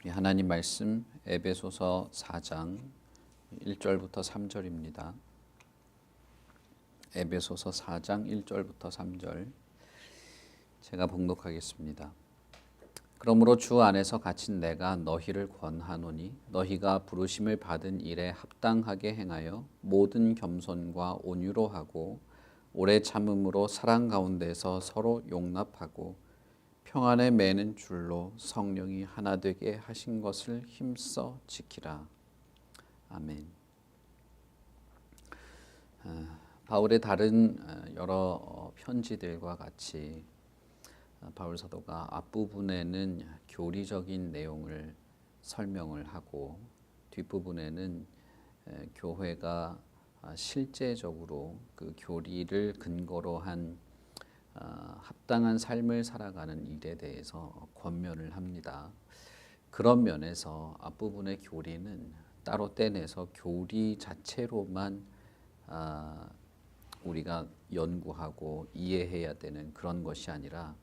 하나님 말씀 에베소서 4장 1절부터 3절입니다. 에베소서 4장 1절부터 3절 제가 봉독하겠습니다. 그러므로 주 안에서 갇힌 내가 너희를 권하노니 너희가 부르심을 받은 일에 합당하게 행하여 모든 겸손과 온유로 하고 오래 참음으로 사랑 가운데서 서로 용납하고 평안에 매는 줄로 성령이 하나 되게 하신 것을 힘써 지키라. 아멘. 바울의 다른 여러 편지들과 같이 바울 사도가 앞부분에는 교리적인 내용을 설명을 하고 뒷부분에는 교회가 실제적으로 그 교리를 근거로 한 합당한 삶을 살아가는 일에 대해서 권면을 합니다. 그런 면에서 앞부분의 교리는 따로 떼내서 교리 자체로만 우리가 연구하고 이해해야 되는 그런 것이 아니라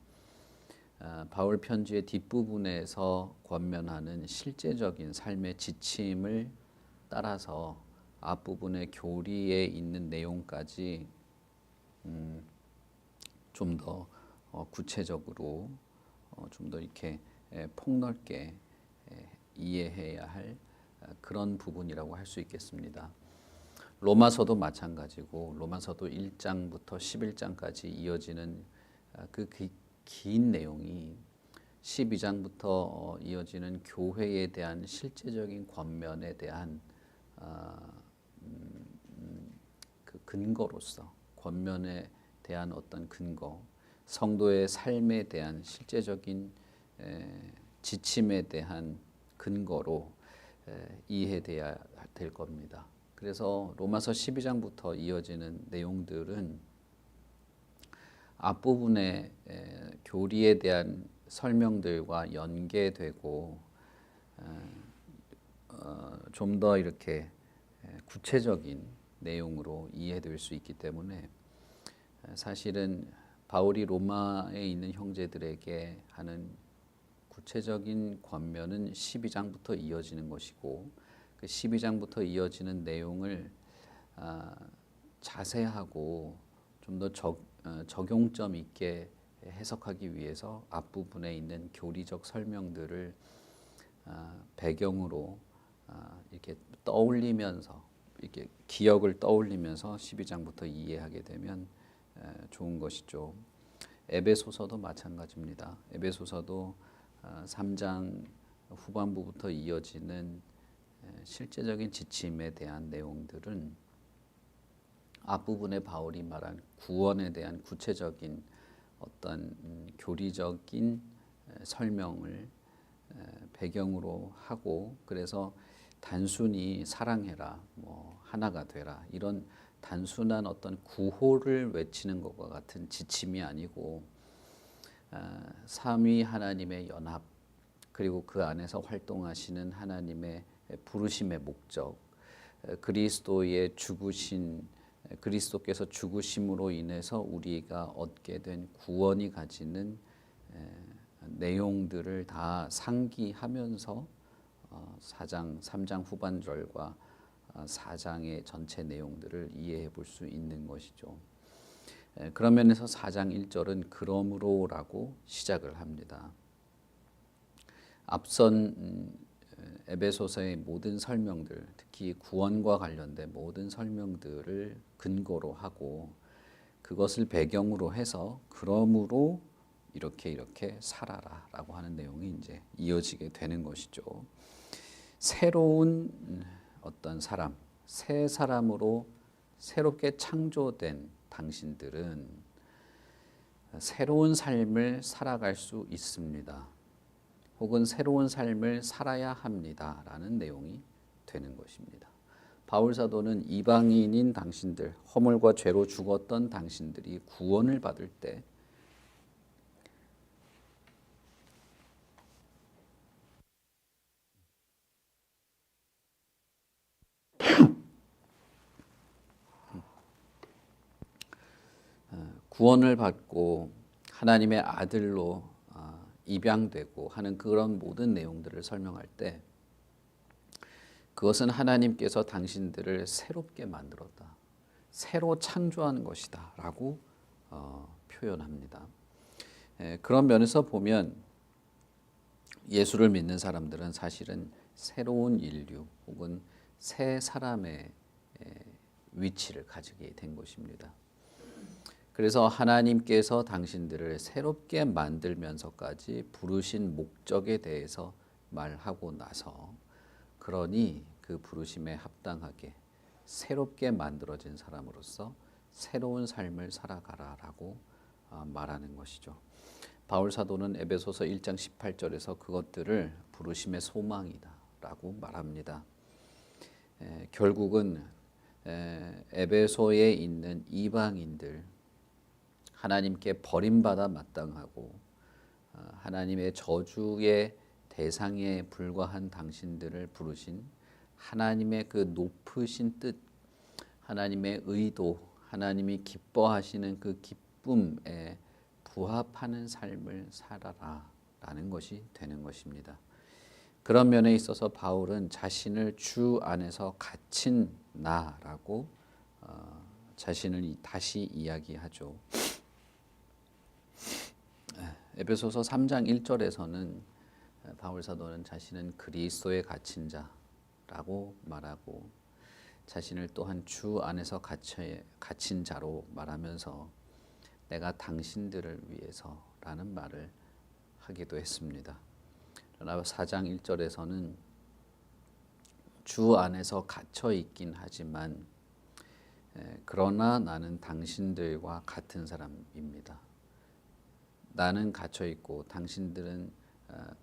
바울 편지의 뒷부분에서 권면하는 실제적인 삶의 지침을 따라서 앞부분의 교리에 있는 내용까지 좀 더 구체적으로 좀 더 이렇게 폭넓게 이해해야 할 그런 부분이라고 할 수 있겠습니다. 로마서도 마찬가지고 로마서도 1장부터 11장까지 이어지는 그 긴 내용이 12장부터 이어지는 교회에 대한 실제적인 권면에 대한 그 근거로서 권면에 대한 어떤 근거, 성도의 삶에 대한 실제적인 지침에 대한 근거로 이해돼야 될 겁니다. 그래서 로마서 12장부터 이어지는 내용들은 앞부분의 교리에 대한 설명들과 연계되고 좀 더 이렇게 구체적인 내용으로 이해될 수 있기 때문에 사실은 바울이 로마에 있는 형제들에게 하는 구체적인 권면은 12장부터 이어지는 것이고 그 12장부터 이어지는 내용을 자세하고 좀 더 적용점 있게 해석하기 위해서 앞부분에 있는 교리적 설명들을 배경으로 이렇게 떠올리면서 이렇게 기억을 떠올리면서 12장부터 이해하게 되면 좋은 것이죠. 에베소서도 마찬가지입니다. 에베소서도 3장 후반부부터 이어지는 실제적인 지침에 대한 내용들은 앞부분에 바울이 말한 구원에 대한 구체적인 어떤 교리적인 설명을 배경으로 하고 그래서 단순히 사랑해라, 뭐 하나가 되라 이런 단순한 어떤 구호를 외치는 것과 같은 지침이 아니고 삼위 하나님의 연합 그리고 그 안에서 활동하시는 하나님의 부르심의 목적 그리스도의 죽으신 그리스도께서 죽으심으로 인해서 우리가 얻게 된 구원이 가지는 내용들을 다 상기하면서 4장, 3장 후반절과 4장의 전체 내용들을 이해해 볼 수 있는 것이죠. 그런 면에서 4장 1절은 그러므로라고 시작을 합니다. 앞선 에베소서의 모든 설명들, 특히 구원과 관련된 모든 설명들을 근거로 하고 그것을 배경으로 해서 그러므로 이렇게 살아라라고 하는 내용이 이제 이어지게 되는 것이죠. 새로운 어떤 사람, 새 사람으로 새롭게 창조된 당신들은 새로운 삶을 살아갈 수 있습니다. 혹은 새로운 삶을 살아야 합니다라는 내용이 되는 것입니다. 바울 사도는 이방인인 당신들, 허물과 죄로 죽었던 당신들이 구원을 받을 때 구원을 받고 하나님의 아들로 입양되고 하는 그런 모든 내용들을 설명할 때 그것은 하나님께서 당신들을 새롭게 만들었다. 새로 창조하는 것이다 라고 표현합니다. 그런 면에서 보면 예수를 믿는 사람들은 사실은 새로운 인류 혹은 새 사람의 위치를 가지게 된 것입니다. 그래서 하나님께서 당신들을 새롭게 만들면서까지 부르신 목적에 대해서 말하고 나서 그러니 그 부르심에 합당하게 새롭게 만들어진 사람으로서 새로운 삶을 살아가라라고 말하는 것이죠. 바울 사도는 에베소서 1장 18절에서 그것들을 부르심의 소망이다라고 말합니다. 결국은 에베소에 있는 이방인들, 하나님께 버림받아 마땅하고 하나님의 저주의 대상에 불과한 당신들을 부르신 하나님의 그 높으신 뜻, 하나님의 의도, 하나님이 기뻐하시는 그 기쁨에 부합하는 삶을 살아라라는 것이 되는 것입니다. 그런 면에 있어서 바울은 자신을 주 안에서 갇힌 나라고 자신을 다시 이야기하죠. 에베소서 3장 1절에서는 바울 사도는 자신은 그리스도에 갇힌 자라고 말하고 자신을 또한 주 안에서 갇힌 자로 말하면서 내가 당신들을 위해서라는 말을 하기도 했습니다. 그러나 4장 1절에서는 주 안에서 갇혀 있긴 하지만 그러나 나는 당신들과 같은 사람입니다. 나는 갇혀 있고 당신들은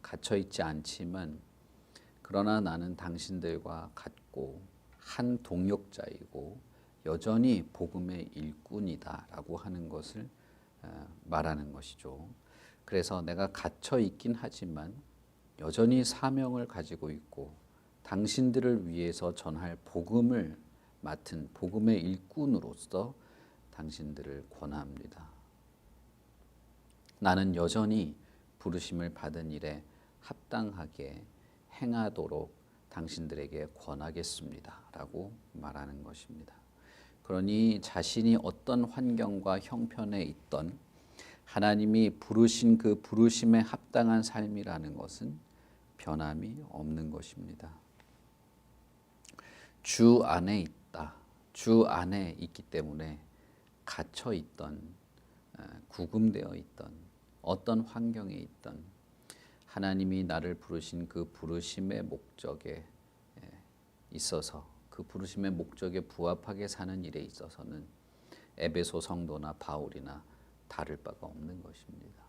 갇혀 있지 않지만 그러나 나는 당신들과 같고 한 동역자이고 여전히 복음의 일꾼이다라고 하는 것을 말하는 것이죠. 그래서 내가 갇혀 있긴 하지만 여전히 사명을 가지고 있고 당신들을 위해서 전할 복음을 맡은 복음의 일꾼으로서 당신들을 권합니다. 나는 여전히 부르심을 받은 일에 합당하게 행하도록 당신들에게 권하겠습니다 라고 말하는 것입니다. 그러니 자신이 어떤 환경과 형편에 있던 하나님이 부르신 그 부르심에 합당한 삶이라는 것은 변함이 없는 것입니다. 주 안에 있다. 주 안에 있기 때문에 갇혀 있던, 구금되어 있던, 어떤 환경에 있던 하나님이 나를 부르신 그 부르심의 목적에 있어서 그 부르심의 목적에 부합하게 사는 일에 있어서는 에베소 성도나 바울이나 다를 바가 없는 것입니다.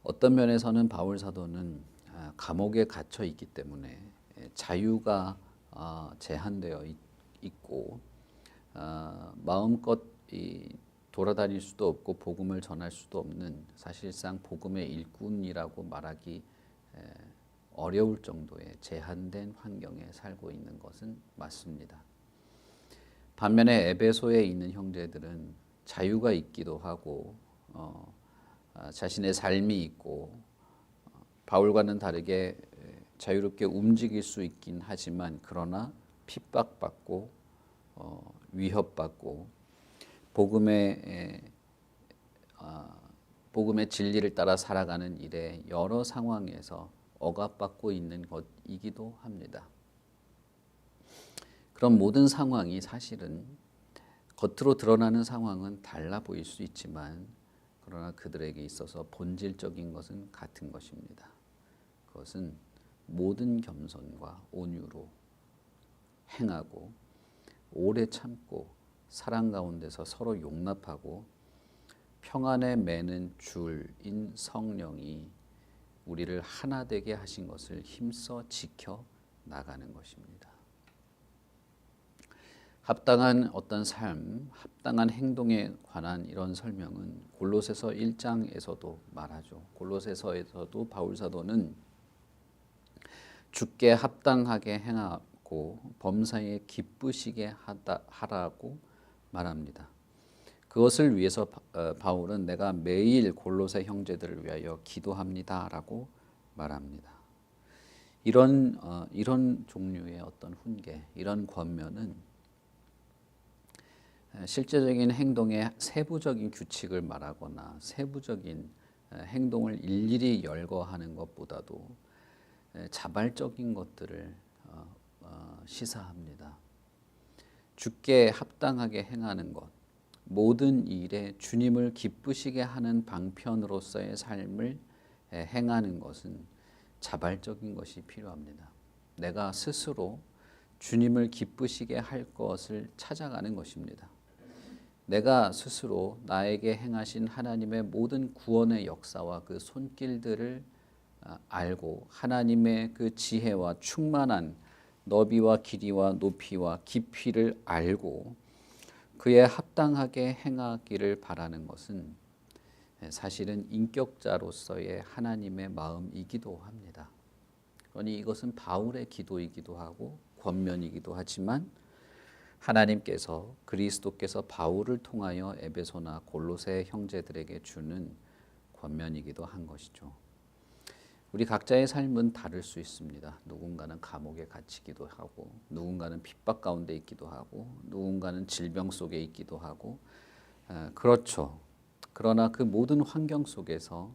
어떤 면에서는 바울 사도는 감옥에 갇혀 있기 때문에 자유가 제한되어 있고 마음껏 돌아다닐 수도 없고 복음을 전할 수도 없는 사실상 복음의 일꾼이라고 말하기 어려울 정도의 제한된 환경에 살고 있는 것은 맞습니다. 반면에 에베소에 있는 형제들은 자유가 있기도 하고 자신의 삶이 있고 바울과는 다르게 자유롭게 움직일 수 있긴 하지만 그러나 핍박받고 위협받고 복음의 진리를 따라 살아가는 일에 여러 상황에서 억압받고 있는 것이기도 합니다. 그런 모든 상황이 사실은 겉으로 드러나는 상황은 달라 보일 수 있지만 그러나 그들에게 있어서 본질적인 것은 같은 것입니다. 그것은 모든 겸손과 온유로 행하고 오래 참고 사랑 가운데서 서로 용납하고 평안에 매는 줄인 성령이 우리를 하나 되게 하신 것을 힘써 지켜 나가는 것입니다. 합당한 어떤 삶, 합당한 행동에 관한 이런 설명은 골로새서 1장에서도 말하죠. 골로새서에서도 바울 사도는 주께 합당하게 행하고 범사에 기쁘시게 하라고 말합니다. 그것을 위해서 바울은 내가 매일 골로새 형제들을 위하여 기도합니다라고 말합니다. 이런 종류의 어떤 훈계, 이런 권면은 실제적인 행동의 세부적인 규칙을 말하거나 세부적인 행동을 일일이 열거하는 것보다도 자발적인 것들을 시사합니다. 주께 합당하게 행하는 것, 모든 일에 주님을 기쁘시게 하는 방편으로서의 삶을 행하는 것은 자발적인 것이 필요합니다. 내가 스스로 주님을 기쁘시게 할 것을 찾아가는 것입니다. 내가 스스로 나에게 행하신 하나님의 모든 구원의 역사와 그 손길들을 알고 하나님의 그 지혜와 충만한 너비와 길이와 높이와 깊이를 알고 그에 합당하게 행하기를 바라는 것은 사실은 인격자로서의 하나님의 마음이기도 합니다. 그러니 이것은 바울의 기도이기도 하고 권면이기도 하지만 하나님께서 그리스도께서 바울을 통하여 에베소나 골로새 형제들에게 주는 권면이기도 한 것이죠. 우리 각자의 삶은 다를 수 있습니다. 누군가는 감옥에 갇히기도 하고 누군가는 핍박 가운데 있기도 하고 누군가는 질병 속에 있기도 하고 그렇죠. 그러나 그 모든 환경 속에서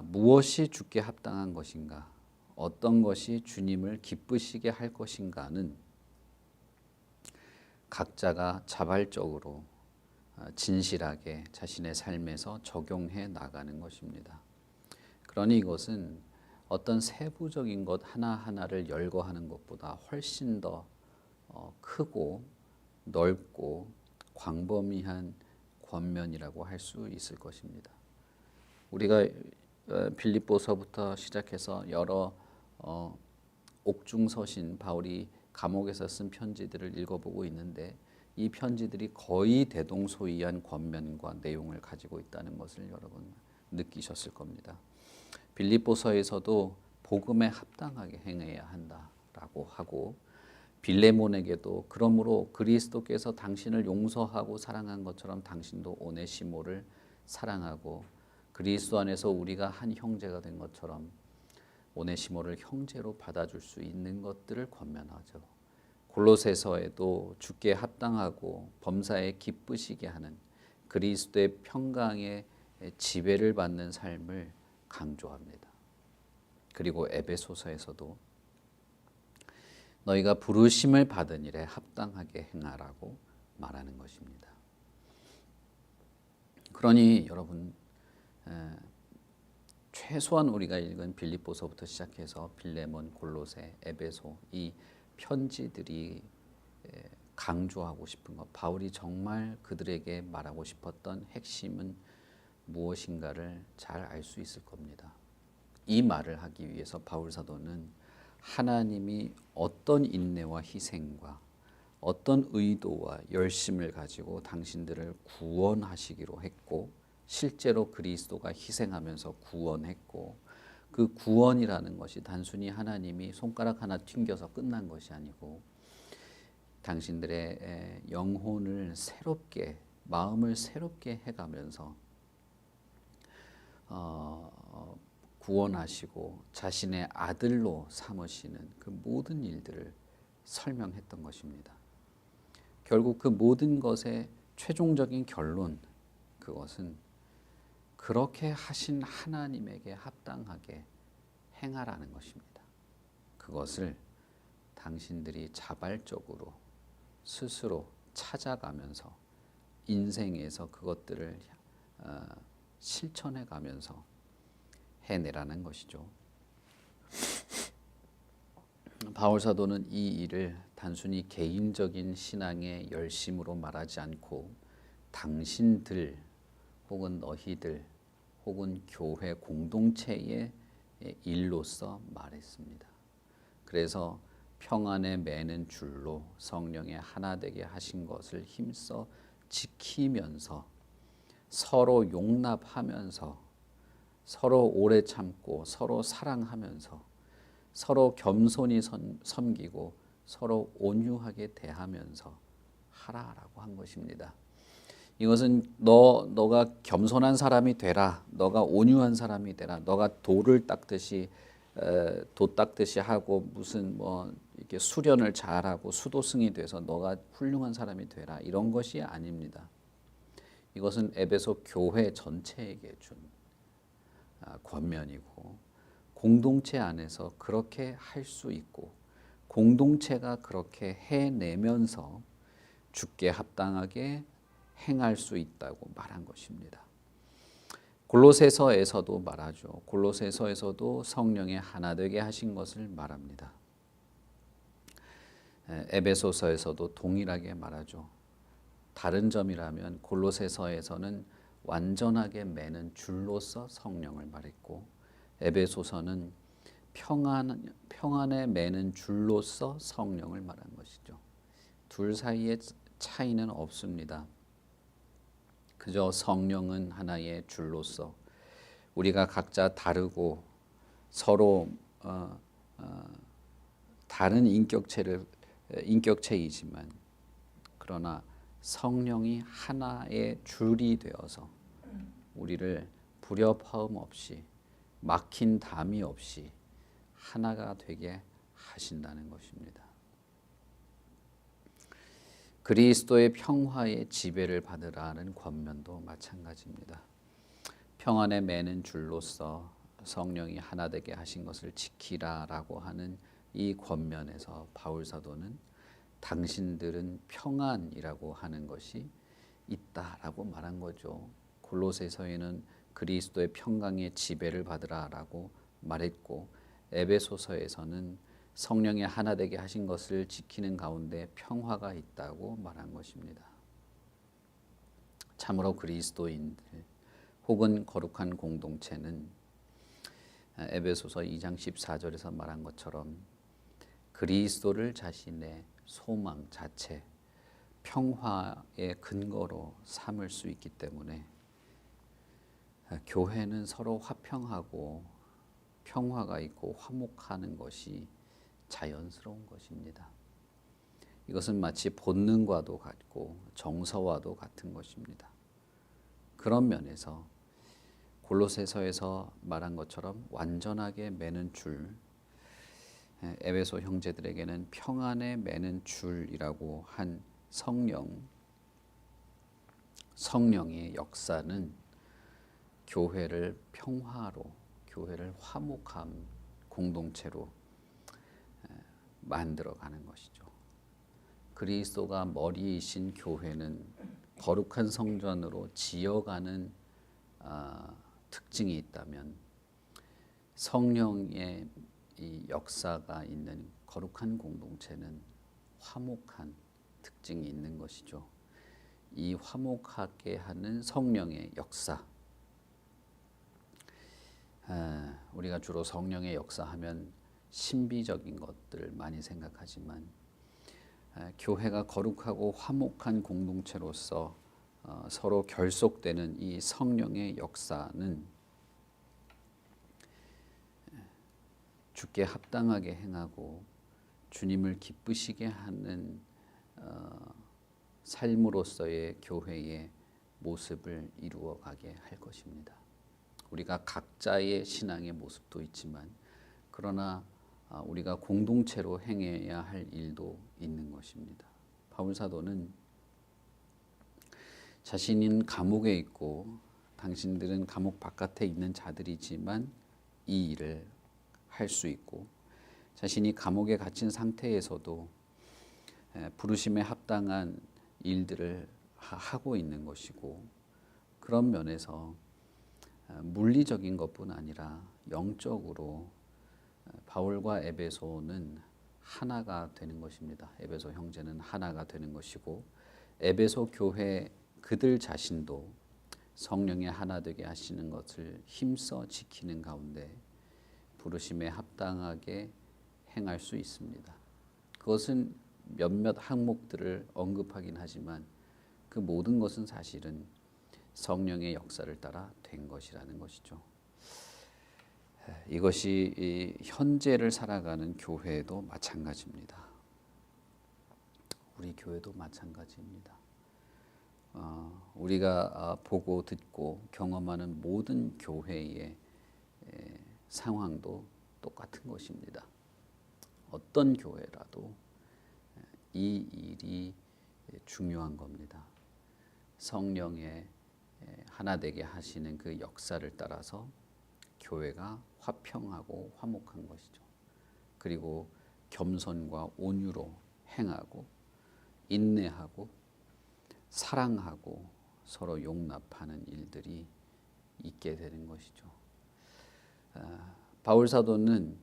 무엇이 주께 합당한 것인가, 어떤 것이 주님을 기쁘시게 할 것인가는 각자가 자발적으로 진실하게 자신의 삶에서 적용해 나가는 것입니다. 그러니 이것은 어떤 세부적인 것 하나하나를 열거하는 것보다 훨씬 더 크고 넓고 광범위한 권면이라고 할 수 있을 것입니다. 우리가 빌립보서부터 시작해서 여러 옥중서신 바울이 감옥에서 쓴 편지들을 읽어보고 있는데 이 편지들이 거의 대동소이한 권면과 내용을 가지고 있다는 것을 여러분 느끼셨을 겁니다. 빌립보서에서도 복음에 합당하게 행해야 한다라고 하고 빌레몬에게도 그러므로 그리스도께서 당신을 용서하고 사랑한 것처럼 당신도 오네시모를 사랑하고 그리스도 안에서 우리가 한 형제가 된 것처럼 오네시모를 형제로 받아줄 수 있는 것들을 권면하죠. 골로새서에도 주께 합당하고 범사에 기쁘시게 하는 그리스도의 평강의 지배를 받는 삶을 강조합니다. 그리고 에베소서에서도 너희가 부르심을 받은 일에 합당하게 행하라고 말하는 것입니다. 그러니 여러분 최소한 우리가 읽은 빌립보서부터 시작해서 빌레몬, 골로새, 에베소 이 편지들이 강조하고 싶은 것, 바울이 정말 그들에게 말하고 싶었던 핵심은 무엇인가를 잘 알 수 있을 겁니다. 이 말을 하기 위해서 바울 사도는 하나님이 어떤 인내와 희생과 어떤 의도와 열심을 가지고 당신들을 구원하시기로 했고 실제로 그리스도가 희생하면서 구원했고 그 구원이라는 것이 단순히 하나님이 손가락 하나 튕겨서 끝난 것이 아니고 당신들의 영혼을 새롭게 마음을 새롭게 해가면서 구원하시고 자신의 아들로 삼으시는 그 모든 일들을 설명했던 것입니다. 결국 그 모든 것의 최종적인 결론, 그것은 그렇게 하신 하나님에게 합당하게 행하라는 것입니다. 그것을 당신들이 자발적으로 스스로 찾아가면서 인생에서 그것들을 실천해 가면서 해내라는 것이죠. 바울 사도는 이 일을 단순히 개인적인 신앙의 열심으로 말하지 않고 당신들 혹은 너희들 혹은 교회 공동체의 일로서 말했습니다. 그래서 평안에 매는 줄로 성령의 하나 되게 하신 것을 힘써 지키면서 서로 용납하면서 서로 오래 참고 서로 사랑하면서 서로 겸손히 섬기고 서로 온유하게 대하면서 하라라고 한 것입니다. 이것은 너가 겸손한 사람이 되라. 너가 온유한 사람이 되라. 너가 돌을 닦듯이 도 닦듯이 하고 무슨 뭐 이렇게 수련을 잘하고 수도승이 돼서 너가 훌륭한 사람이 되라. 이런 것이 아닙니다. 이것은 에베소 교회 전체에게 준 권면이고 공동체 안에서 그렇게 할 수 있고 공동체가 그렇게 해내면서 주께 합당하게 행할 수 있다고 말한 것입니다. 골로새서에서도 말하죠. 골로새서에서도 성령의 하나 되게 하신 것을 말합니다. 에베소서에서도 동일하게 말하죠. 다른 점이라면 골로새서에서는 완전하게 매는 줄로서 성령을 말했고 에베소서는 평안에 매는 줄로서 성령을 말한 것이죠. 둘 사이에 차이는 없습니다. 그저 성령은 하나의 줄로서 우리가 각자 다르고 서로 다른 인격체이지만 그러나 성령이 하나의 줄이 되어서 우리를 불협화음 없이 막힌 담이 없이 하나가 되게 하신다는 것입니다. 그리스도의 평화의 지배를 받으라는 권면도 마찬가지입니다. 평안에 매는 줄로서 성령이 하나 되게 하신 것을 지키라라고 하는 이 권면에서 바울 사도는 당신들은 평안이라고 하는 것이 있다라고 말한 거죠. 골로새서에는 그리스도의 평강의 지배를 받으라라고 말했고 에베소서에서는 성령의 하나 되게 하신 것을 지키는 가운데 평화가 있다고 말한 것입니다. 참으로 그리스도인들 혹은 거룩한 공동체는 에베소서 2장 14절에서 말한 것처럼 그리스도를 자신의 소망 자체, 평화의 근거로 삼을 수 있기 때문에 교회는 서로 화평하고 평화가 있고 화목하는 것이 자연스러운 것입니다. 이것은 마치 본능과도 같고 정서와도 같은 것입니다. 그런 면에서 골로새서에서 말한 것처럼 완전하게 매는 줄, 에베소 형제들에게는 평안에 매는 줄이라고 한 성령의 역사는 교회를 평화로, 교회를 화목한 공동체로 만들어가는 것이죠. 그리스도가 머리이신 교회는 거룩한 성전으로 지어가는 특징이 있다면 성령의 이 역사가 있는 거룩한 공동체는 화목한 특징이 있는 것이죠. 이 화목하게 하는 성령의 역사, 우리가 주로 성령의 역사하면 신비적인 것들을 많이 생각하지만 교회가 거룩하고 화목한 공동체로서 서로 결속되는 이 성령의 역사는 주께 합당하게 행하고 주님을 기쁘시게 하는 삶으로서의 교회의 모습을 이루어가게 할 것입니다. 우리가 각자의 신앙의 모습도 있지만 그러나 우리가 공동체로 행해야 할 일도 있는 것입니다. 바울 사도는 자신은 감옥에 있고 당신들은 감옥 바깥에 있는 자들이지만 이 일을 할 수 있고 자신이 감옥에 갇힌 상태에서도 부르심에 합당한 일들을 하고 있는 것이고 그런 면에서 물리적인 것뿐 아니라 영적으로 바울과 에베소는 하나가 되는 것입니다. 에베소 형제는 하나가 되는 것이고 에베소 교회 그들 자신도 성령의 하나 되게 하시는 것을 힘써 지키는 가운데 부르심에 합당하게 행할 수 있습니다. 그것은 몇몇 항목들을 언급하긴 하지만 그 모든 것은 사실은 성령의 역사를 따라 된 것이라는 것이죠. 이것이 이 현재를 살아가는 교회도 마찬가지입니다. 우리 교회도 마찬가지입니다. 우리가 보고 듣고 경험하는 모든 교회의 상황도 똑같은 것입니다. 어떤 교회라도 이 일이 중요한 겁니다. 성령의 하나 되게 하시는 그 역사를 따라서 교회가 화평하고 화목한 것이죠. 그리고 겸손과 온유로 행하고 인내하고 사랑하고 서로 용납하는 일들이 있게 되는 것이죠. 바울 사도는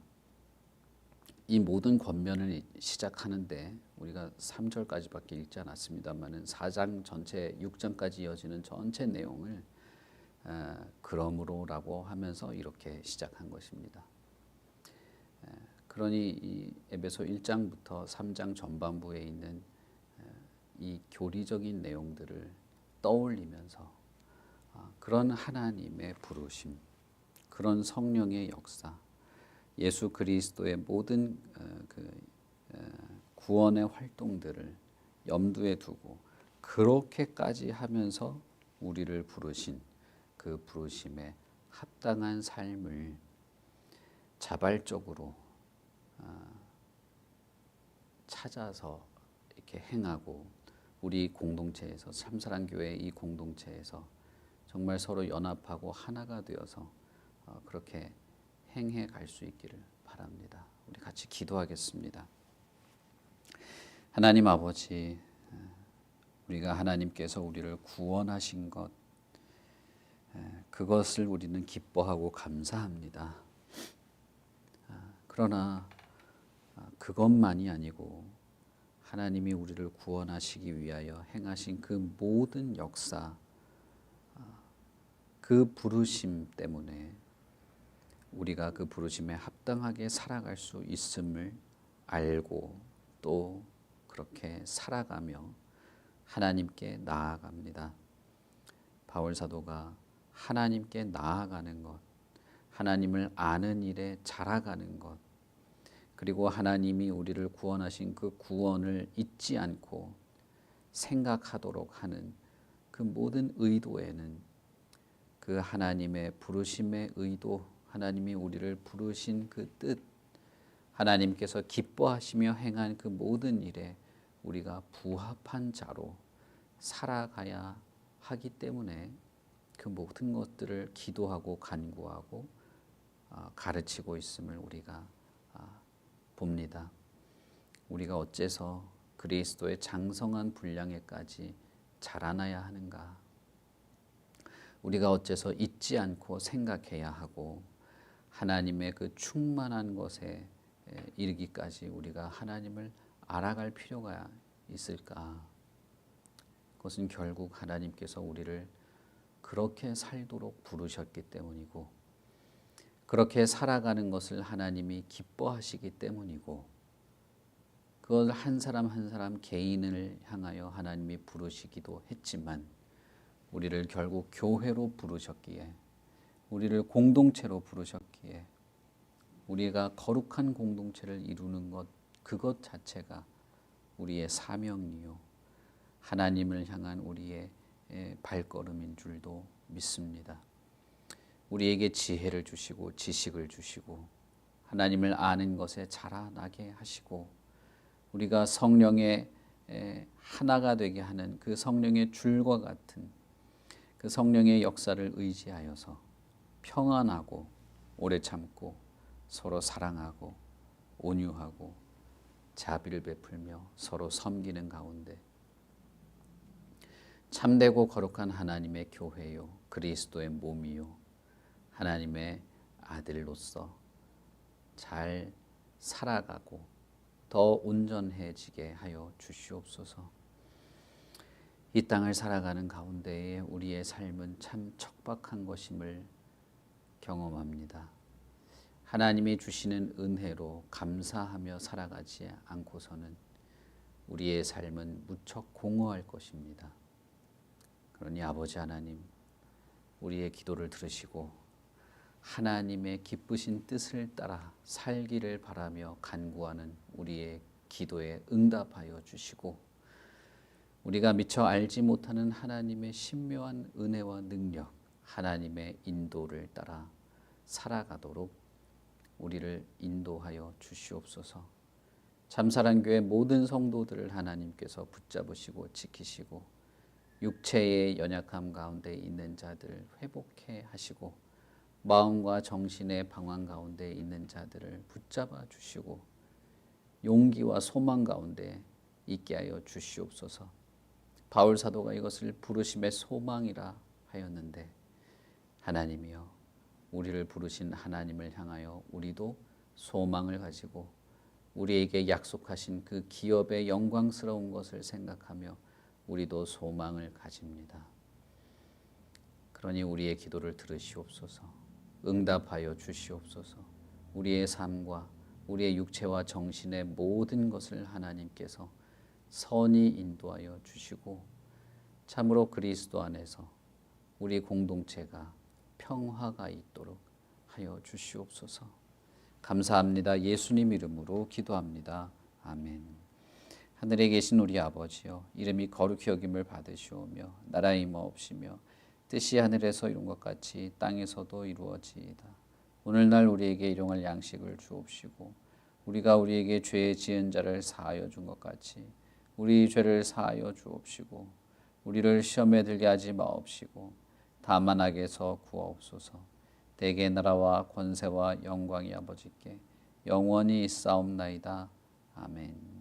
이 모든 권면을 시작하는데 우리가 3절까지밖에 읽지 않았습니다만은 4장 전체 6장까지 이어지는 전체 내용을 그러므로라고 하면서 이렇게 시작한 것입니다. 그러니 이 에베소 1장부터 3장 전반부에 있는 이 교리적인 내용들을 떠올리면서 그런 하나님의 부르심, 그런 성령의 역사, 예수 그리스도의 모든 구원의 활동들을 염두에 두고 그렇게까지 하면서 우리를 부르신 그 부르심에 합당한 삶을 자발적으로 찾아서 이렇게 행하고 우리 공동체에서 참사랑교회 이 공동체에서 정말 서로 연합하고 하나가 되어서 그렇게 행해 갈 수 있기를 바랍니다. 우리 같이 기도하겠습니다. 하나님 아버지, 우리가 하나님께서 우리를 구원하신 것, 그것을 우리는 기뻐하고 감사합니다. 그러나 그것만이 아니고 하나님이 우리를 구원하시기 위하여 행하신 그 모든 역사, 그 부르심 때문에 우리가 그 부르심에 합당하게 살아갈 수 있음을 알고 또 그렇게 살아가며 하나님께 나아갑니다. 바울 사도가 하나님께 나아가는 것, 하나님을 아는 일에 자라가는 것, 그리고 하나님이 우리를 구원하신 그 구원을 잊지 않고 생각하도록 하는 그 모든 의도에는 그 하나님의 부르심의 의도, 하나님이 우리를 부르신 그 뜻, 하나님께서 기뻐하시며 행한 그 모든 일에 우리가 부합한 자로 살아가야 하기 때문에 그 모든 것들을 기도하고 간구하고 가르치고 있음을 우리가 봅니다. 우리가 어째서 그리스도의 장성한 분량에까지 자라나야 하는가? 우리가 어째서 잊지 않고 생각해야 하고 하나님의 그 충만한 것에 이르기까지 우리가 하나님을 알아갈 필요가 있을까? 그것은 결국 하나님께서 우리를 그렇게 살도록 부르셨기 때문이고 그렇게 살아가는 것을 하나님이 기뻐하시기 때문이고 그걸 한 사람 한 사람 개인을 향하여 하나님이 부르시기도 했지만 우리를 결국 교회로 부르셨기에 우리를 공동체로 부르셨기에 우리가 거룩한 공동체를 이루는 것 그것 자체가 우리의 사명이요 하나님을 향한 우리의 발걸음인 줄도 믿습니다. 우리에게 지혜를 주시고 지식을 주시고 하나님을 아는 것에 자라나게 하시고 우리가 성령의 하나가 되게 하는 그 성령의 줄과 같은 그 성령의 역사를 의지하여서 평안하고 오래 참고 서로 사랑하고 온유하고 자비를 베풀며 서로 섬기는 가운데 참되고 거룩한 하나님의 교회요 그리스도의 몸이요 하나님의 아들로서 잘 살아가고 더 온전해지게 하여 주시옵소서. 이 땅을 살아가는 가운데에 우리의 삶은 참 척박한 것임을 경험합니다. 하나님이 주시는 은혜로 감사하며 살아가지 않고서는 우리의 삶은 무척 공허할 것입니다. 그러니 아버지 하나님, 우리의 기도를 들으시고 하나님의 기쁘신 뜻을 따라 살기를 바라며 간구하는 우리의 기도에 응답하여 주시고 우리가 미처 알지 못하는 하나님의 신묘한 은혜와 능력, 하나님의 인도를 따라 살아가도록 우리를 인도하여 주시옵소서. 참사랑교회 모든 성도들을 하나님께서 붙잡으시고 지키시고 육체의 연약함 가운데 있는 자들을 회복해 하시고 마음과 정신의 방황 가운데 있는 자들을 붙잡아 주시고 용기와 소망 가운데 있게 하여 주시옵소서. 바울 사도가 이것을 부르심의 소망이라 하였는데 하나님이여 우리를 부르신 하나님을 향하여 우리도 소망을 가지고 우리에게 약속하신 그 기업의 영광스러운 것을 생각하며 우리도 소망을 가집니다. 그러니 우리의 기도를 들으시옵소서. 응답하여 주시옵소서. 우리의 삶과 우리의 육체와 정신의 모든 것을 하나님께서 선히 인도하여 주시고 참으로 그리스도 안에서 우리 공동체가 평화가 있도록 하여 주시옵소서. 감사합니다. 예수님 이름으로 기도합니다. 아멘. 하늘에 계신 우리 아버지여, 이름이 거룩히 여김을 받으시오며 나라의 임하옵시며 뜻이 하늘에서 이룬 것 같이 땅에서도 이루어지이다. 오늘날 우리에게 일용할 양식을 주옵시고 우리가 우리에게 죄 지은 자를 사하여 준 것 같이 우리 죄를 사하여 주옵시고 우리를 시험에 들게 하지 마옵시고 다만 악에서 구하옵소서. 대개 나라와 권세와 영광이 아버지께 영원히 있사옵나이다. 아멘.